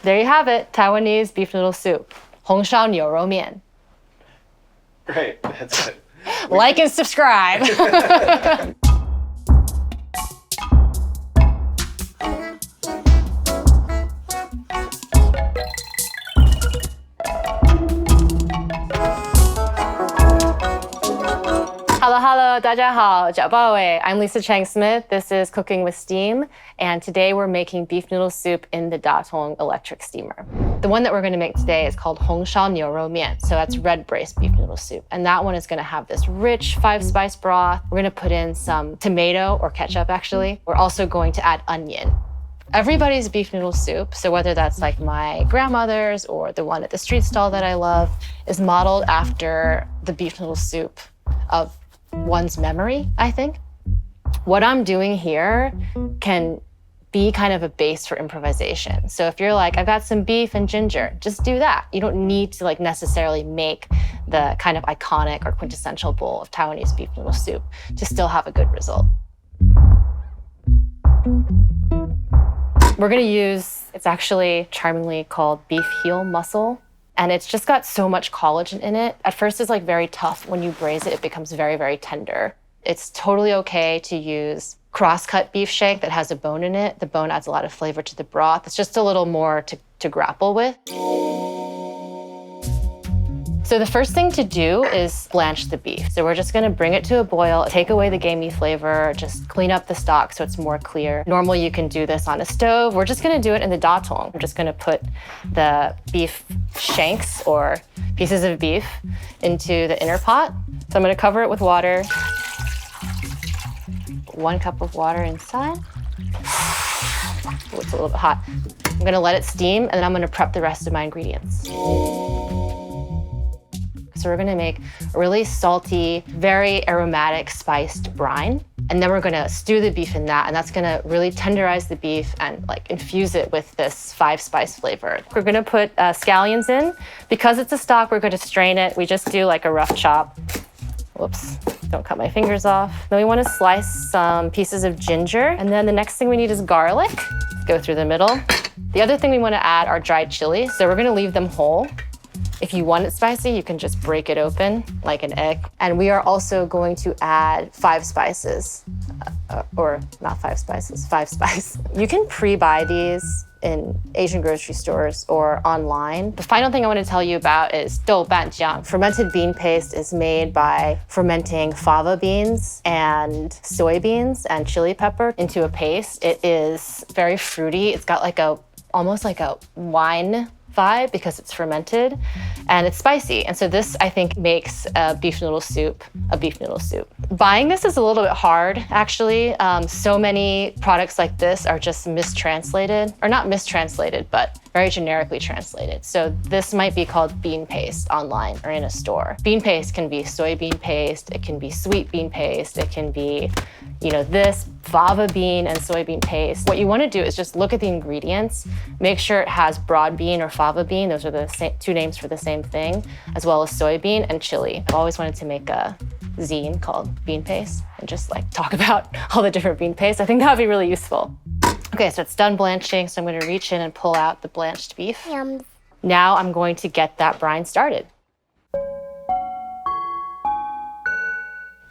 There you have it, Taiwanese beef noodle soup. 红烧牛肉面. Great, that's it. Like and subscribe. Hello, 大家好, I'm Lisa Chang-Smith. This is Cooking with Steam, and today we're making beef noodle soup in the Tatung Electric Steamer. The one that we're going to make today is called 红烧牛肉面, so that's red braise beef noodle soup. And that one is going to have this rich 5-spice broth. We're going to put in some tomato or ketchup, actually. We're also going to add onion. Everybody's beef noodle soup, so whether that's like my grandmother's or the one at the street stall that I love, is modeled after the beef noodle soup of one's memory, I think. What I'm doing here can be kind of a base for improvisation. So if you're like, I've got some beef and ginger, just do that. You don't need to like necessarily make the kind of iconic or quintessential bowl of Taiwanese beef noodle soup to still have a good result. We're gonna use, it's actually charmingly called beef heel muscle. And it's just got so much collagen in it. At first, it's like very tough. When you braise it, it becomes very, very tender. It's totally okay to use cross-cut beef shank that has a bone in it. The bone adds a lot of flavor to the broth. It's just a little more to grapple with. So the first thing to do is blanch the beef. So we're just gonna bring it to a boil, take away the gamey flavor, just clean up the stock so it's more clear. Normally you can do this on a stove. We're just gonna do it in the Tatung. I'm just gonna put the beef shanks or pieces of beef into the inner pot. So I'm gonna cover it with water. 1 cup of water inside. Oh, it's a little bit hot. I'm gonna let it steam and then I'm gonna prep the rest of my ingredients. So we're gonna make a really salty, very aromatic, spiced brine. And then we're gonna stew the beef in that, and that's gonna really tenderize the beef and like infuse it with this 5-spice flavor. We're gonna put scallions in. Because it's a stock, we're gonna strain it. We just do like a rough chop. Whoops, don't cut my fingers off. Then we wanna slice some pieces of ginger. And then the next thing we need is garlic. Go through the middle. The other thing we wanna add are dried chilies. So we're gonna leave them whole. If you want it spicy, you can just break it open like an egg. And we are also going to add 5 spices, or not 5 spices, 5 spice. You can pre-buy these in Asian grocery stores or online. The final thing I want to tell you about is 豆瓣酱. Fermented bean paste is made by fermenting fava beans and soybeans and chili pepper into a paste. It is very fruity. It's got like almost like a wine vibe because it's fermented and it's spicy. And so this, I think, makes a beef noodle soup a beef noodle soup. Buying this is a little bit hard, actually. So many products like this are just mistranslated, or not mistranslated, but very generically translated. So this might be called bean paste online or in a store. Bean paste can be soybean paste, it can be sweet bean paste, it can be, this fava bean and soybean paste. What you want to do is just look at the ingredients, make sure it has broad bean or fava bean. Those are the two names for the same thing, as well as soybean and chili. I've always wanted to make a zine called Bean Paste and just like talk about all the different bean pastes. I think that would be really useful. Okay, so it's done blanching, so I'm going to reach in and pull out the blanched beef. Yum. Now I'm going to get that brine started.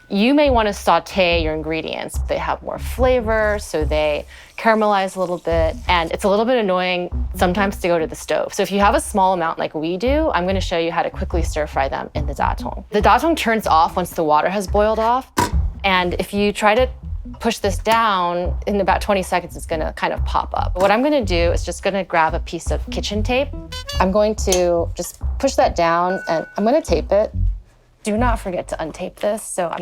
You may want to saute your ingredients. They have more flavor, so they caramelize a little bit, and it's a little bit annoying sometimes to go to the stove. So if you have a small amount like we do, I'm going to show you how to quickly stir fry them in the Tatung. The Tatung turns off once the water has boiled off, and if you try to push this down, in about 20 seconds, it's gonna kind of pop up. What I'm gonna do is just gonna grab a piece of kitchen tape. I'm going to just push that down and I'm gonna tape it. Do not forget to untape this. So,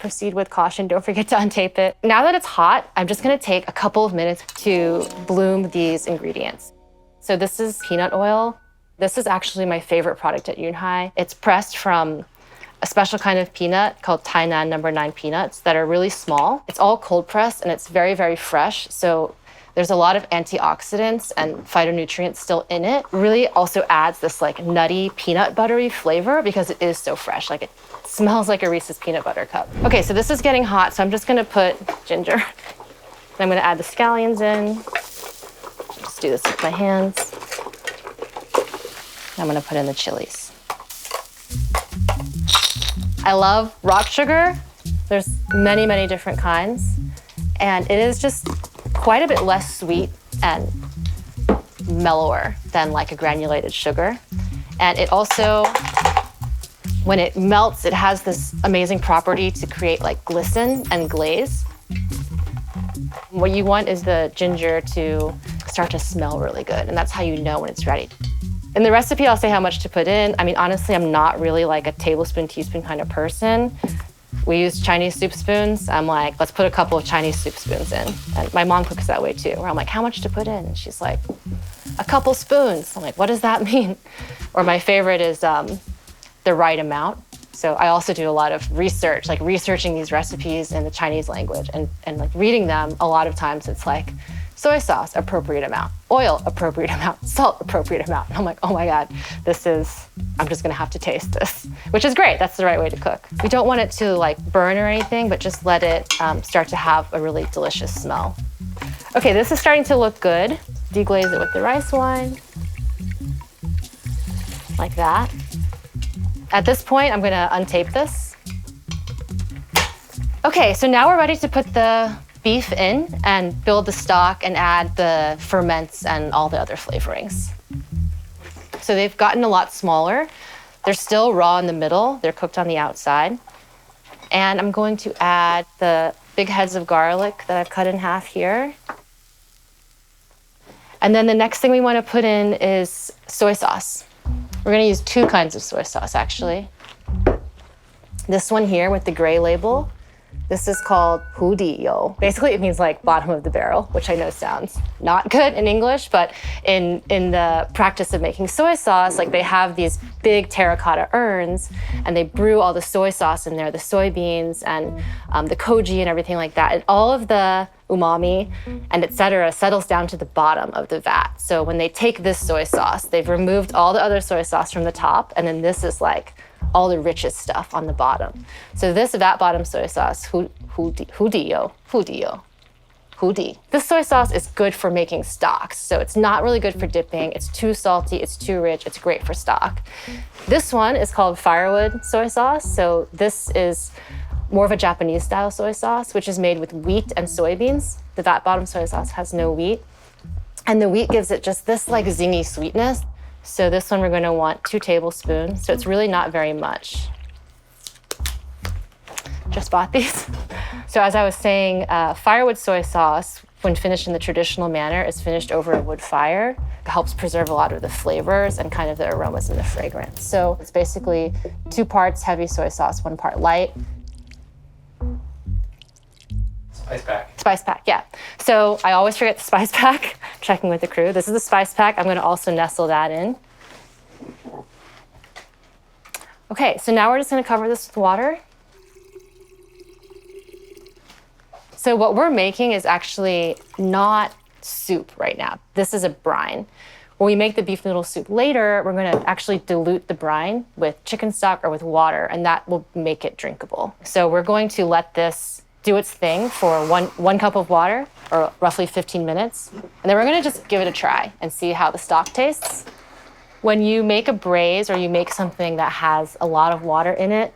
proceed with caution. Don't forget to untape it. Now that it's hot, I'm just gonna take a couple of minutes to bloom these ingredients. So this is peanut oil. This is actually my favorite product at Yunhai. It's pressed from a special kind of peanut called Tainan No. 9 peanuts that are really small. It's all cold pressed and it's very, very fresh. So there's a lot of antioxidants and phytonutrients still in it. Really also adds this like nutty peanut buttery flavor because it is so fresh. Like it smells like a Reese's peanut butter cup. Okay, so this is getting hot. So I'm just gonna put ginger. I'm gonna add the scallions in. Just do this with my hands. I'm gonna put in the chilies. I love rock sugar. There's many, many different kinds. And it is just quite a bit less sweet and mellower than like a granulated sugar. And it also, when it melts, it has this amazing property to create like glisten and glaze. What you want is the ginger to start to smell really good, and that's how you know when it's ready. In the recipe, I'll say how much to put in. I mean, honestly, I'm not really like a tablespoon, teaspoon kind of person. We use Chinese soup spoons. I'm like, let's put a couple of Chinese soup spoons in. And my mom cooks that way too, where I'm like, how much to put in? And she's like, a couple spoons. I'm like, what does that mean? Or my favorite is the right amount. So I also do a lot of research, like researching these recipes in the Chinese language and like reading them. A lot of times it's like, soy sauce, appropriate amount, oil, appropriate amount, salt, appropriate amount. And I'm like, oh my God, I'm just gonna have to taste this, which is great. That's the right way to cook. We don't want it to like burn or anything, but just let it start to have a really delicious smell. Okay, this is starting to look good. Deglaze it with the rice wine, like that. At this point, I'm gonna untape this. Okay, so now we're ready to put the beef in and build the stock and add the ferments and all the other flavorings. So they've gotten a lot smaller. They're still raw in the middle. They're cooked on the outside. And I'm going to add the big heads of garlic that I've cut in half here. And then the next thing we want to put in is soy sauce. We're going to use two kinds of soy sauce, actually. This one here with the gray label. This is called 壶底油. Basically, it means like bottom of the barrel, which I know sounds not good in English, but in the practice of making soy sauce, like they have these big terracotta urns and they brew all the soy sauce in there, the soybeans and the koji and everything like that. And all of the umami and et cetera settles down to the bottom of the vat. So when they take this soy sauce, they've removed all the other soy sauce from the top, and then this is like all the richest stuff on the bottom. So this Vat Bottom Soy Sauce, 壶底. This soy sauce is good for making stocks. So it's not really good for dipping. It's too salty, it's too rich, it's great for stock. This one is called Firewood Soy Sauce. So this is more of a Japanese style soy sauce, which is made with wheat and soybeans. The Vat Bottom Soy Sauce has no wheat. And the wheat gives it just this like zingy sweetness. So this one we're going to want 2 tablespoons. So it's really not very much. Just bought these. So as I was saying, firewood soy sauce, when finished in the traditional manner, is finished over a wood fire. It helps preserve a lot of the flavors and kind of the aromas and the fragrance. So it's basically 2 parts heavy soy sauce, 1 part light. Spice pack. Spice pack, yeah. So I always forget the spice pack, checking with the crew. This is the spice pack. I'm gonna also nestle that in. Okay, so now we're just gonna cover this with water. So what we're making is actually not soup right now. This is a brine. When we make the beef noodle soup later, we're gonna actually dilute the brine with chicken stock or with water, and that will make it drinkable. So we're going to let this do its thing for one cup of water, or roughly 15 minutes. And then we're gonna just give it a try and see how the stock tastes. When you make a braise or you make something that has a lot of water in it,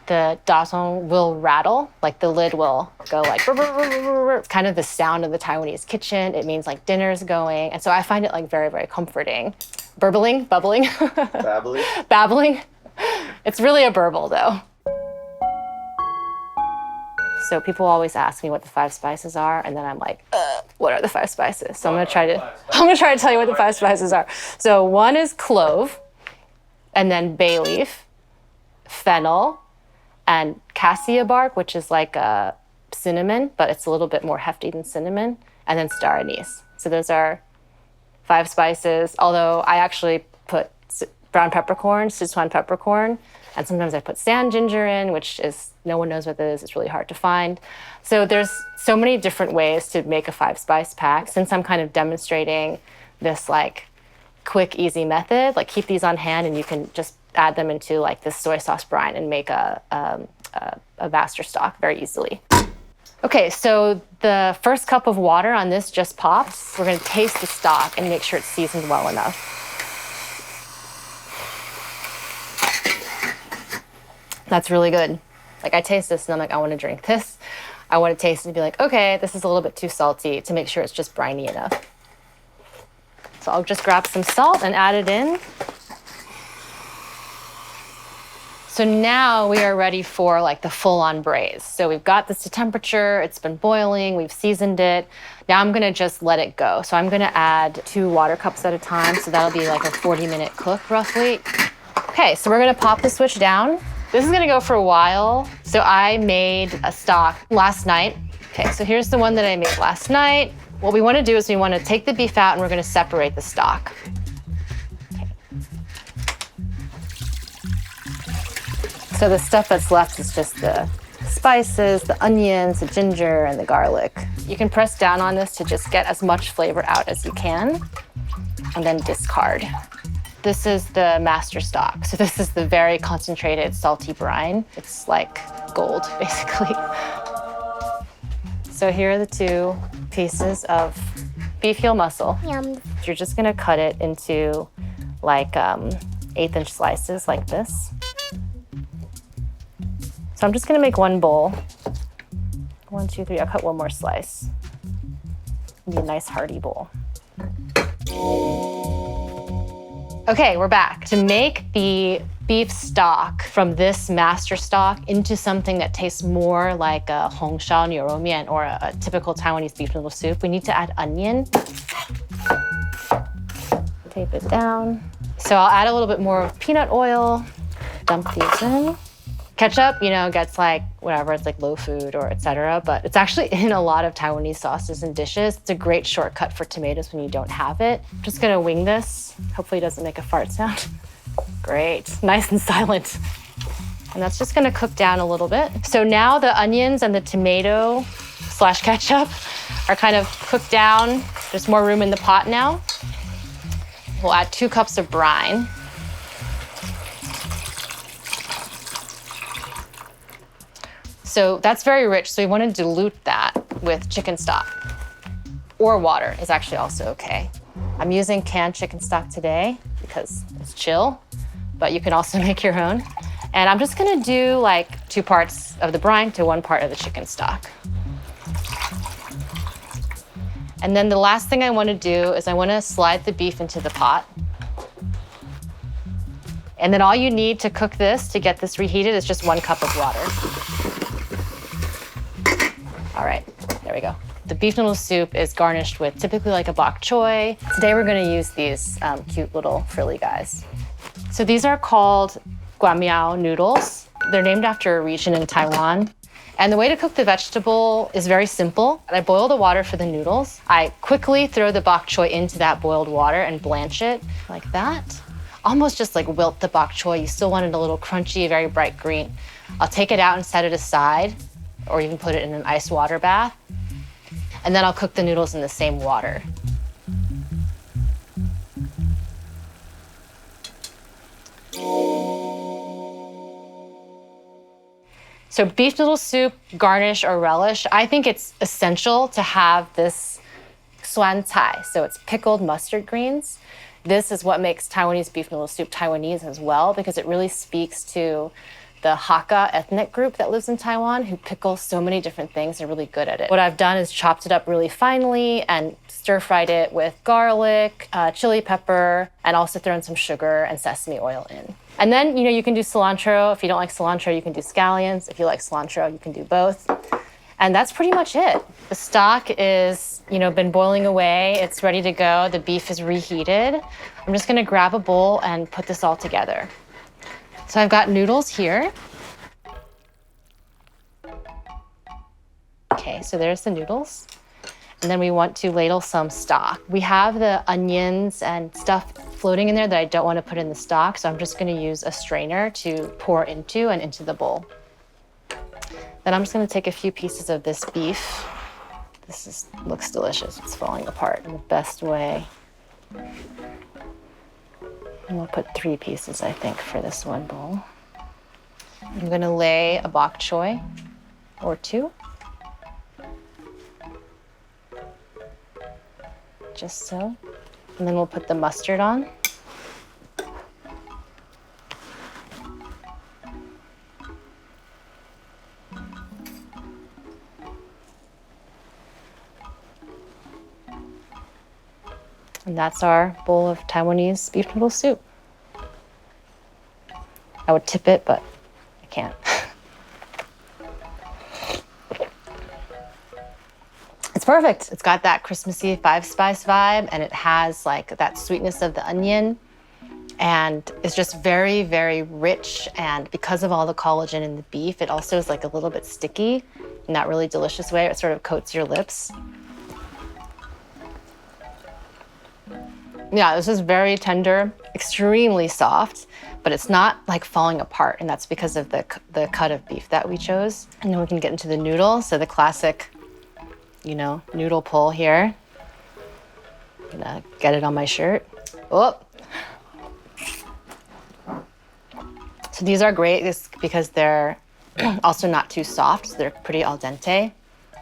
the Tatung will rattle, like the lid will go like, brr, brr, brr, brr, brr. It's kind of the sound of the Taiwanese kitchen. It means like dinner's going. And so I find it like very, very comforting. Burbling, bubbling. Babbling. Babbling. It's really a burble though. So people always ask me what the 5 spices are, and then I'm like, what are the 5 spices? So I'm gonna try to tell you what the 5 spices are. So 1 is clove, and then bay leaf, fennel, and cassia bark, which is like a cinnamon, but it's a little bit more hefty than cinnamon, and then star anise. So those are 5 spices, although I actually put brown peppercorn, Sichuan peppercorn, and sometimes I put sand ginger in, which is, no one knows what that is. It's really hard to find. So there's so many different ways to make a 5 spice pack. Since I'm kind of demonstrating this like quick, easy method, like keep these on hand and you can just add them into like this soy sauce brine and make a vaster stock very easily. Okay, so the first cup of water on this just pops. We're gonna taste the stock and make sure it's seasoned well enough. That's really good. Like I taste this and I'm like, I want to drink this. I want to taste it and be like, okay, this is a little bit too salty, to make sure it's just briny enough. So I'll just grab some salt and add it in. So now we are ready for like the full-on braise. So we've got this to temperature, it's been boiling, we've seasoned it. Now I'm gonna just let it go. So I'm gonna add 2 water cups at a time. So that'll be like a 40-minute cook roughly. Okay, so we're gonna pop the switch down. This is gonna go for a while. So I made a stock last night. Okay, so here's the one that I made last night. What we wanna do is we wanna take the beef out and we're gonna separate the stock. So the stuff that's left is just the spices, the onions, the ginger, and the garlic. You can press down on this to just get as much flavor out as you can, and then discard. This is the master stock. So this is the very concentrated salty brine. It's like gold, basically. So here are the 2 pieces of beef heel muscle. Yum. You're just gonna cut it into like 1/8-inch slices like this. So I'm just gonna make 1 bowl. 1, 2, 3, I'll cut 1 more slice. It'll be a nice hearty bowl. Okay, we're back. To make the beef stock from this master stock into something that tastes more like a紅燒牛肉麵or a typical Taiwanese beef noodle soup, we need to add onion. Tape it down. So I'll add a little bit more of peanut oil, dump these in. Ketchup, you know, gets like whatever, it's like low food or etc. But it's actually in a lot of Taiwanese sauces and dishes. It's a great shortcut for tomatoes when you don't have it. I'm just gonna wing this. Hopefully it doesn't make a fart sound. Great, nice and silent. And that's just gonna cook down a little bit. So now the onions and the tomato / ketchup are kind of cooked down. There's more room in the pot now. We'll add 2 cups of brine. So that's very rich, so we want to dilute that with chicken stock. Or water is actually also okay. I'm using canned chicken stock today because it's chill, but you can also make your own. And I'm just gonna do like 2 parts of the brine to 1 part of the chicken stock. And then the last thing I want to do is I want to slide the beef into the pot. And then all you need to cook this, to get this reheated, is just 1 cup of water. All right, there we go. The beef noodle soup is garnished with typically like a bok choy. Today we're gonna use these cute little frilly guys. So these are called guamiao noodles. They're named after a region in Taiwan. And the way to cook the vegetable is very simple. I boil the water for the noodles. I quickly throw the bok choy into that boiled water and blanch it like that. Almost just like wilt the bok choy. You still want it a little crunchy, very bright green. I'll take it out and set it aside, or even put it in an ice water bath. And then I'll cook the noodles in the same water. So beef noodle soup, garnish or relish, I think it's essential to have this suan cai, so it's pickled mustard greens. This is what makes Taiwanese beef noodle soup Taiwanese as well, because it really speaks to the Hakka ethnic group that lives in Taiwan, who pickle so many different things. They're really good at it. What I've done is chopped it up really finely and stir-fried it with garlic, chili pepper, and also thrown some sugar and sesame oil in. And then, you can do cilantro. If you don't like cilantro, you can do scallions. If you like cilantro, you can do both. And that's pretty much it. The stock is, been boiling away. It's ready to go. The beef is reheated. I'm just gonna grab a bowl and put this all together. So I've got noodles here. Okay, so there's the noodles. And then we want to ladle some stock. We have the onions and stuff floating in there that I don't want to put in the stock, so I'm just going to use a strainer to pour into the bowl. Then I'm just going to take a few pieces of this beef. This looks delicious. It's falling apart in the best way. And we'll put 3 pieces, I think, for this one bowl. I'm going to lay a bok choy or 2. Just so. And then we'll put the mustard on. And that's our bowl of Taiwanese beef noodle soup. I would tip it, but I can't. It's perfect. It's got that Christmassy 5-spice vibe, and it has like that sweetness of the onion. And it's just very, very rich. And because of all the collagen in the beef, it also is like a little bit sticky in that really delicious way. It sort of coats your lips. Yeah, this is very tender, extremely soft, but it's not like falling apart. And that's because of the cut of beef that we chose. And then we can get into the noodle. So the classic, you know, noodle pull here. I'm gonna get it on my shirt. Oh. So these are great because they're also not too soft. So they're pretty al dente.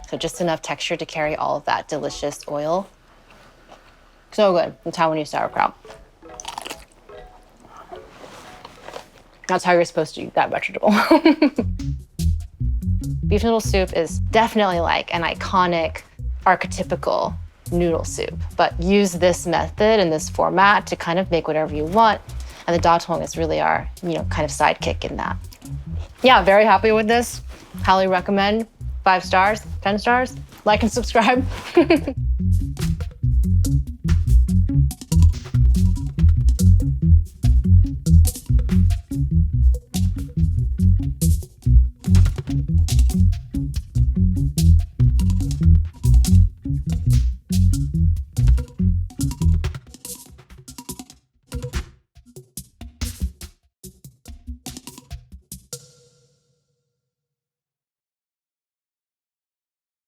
So just enough texture to carry all of that delicious oil. So good, the Taiwanese sauerkraut. That's how you're supposed to eat that vegetable. Beef noodle soup is definitely like an iconic, archetypical noodle soup, but use this method and this format to kind of make whatever you want. And the Tatung is really our, you know, kind of sidekick in that. Yeah, very happy with this. Highly recommend. 5 stars, 10 stars. Like and subscribe.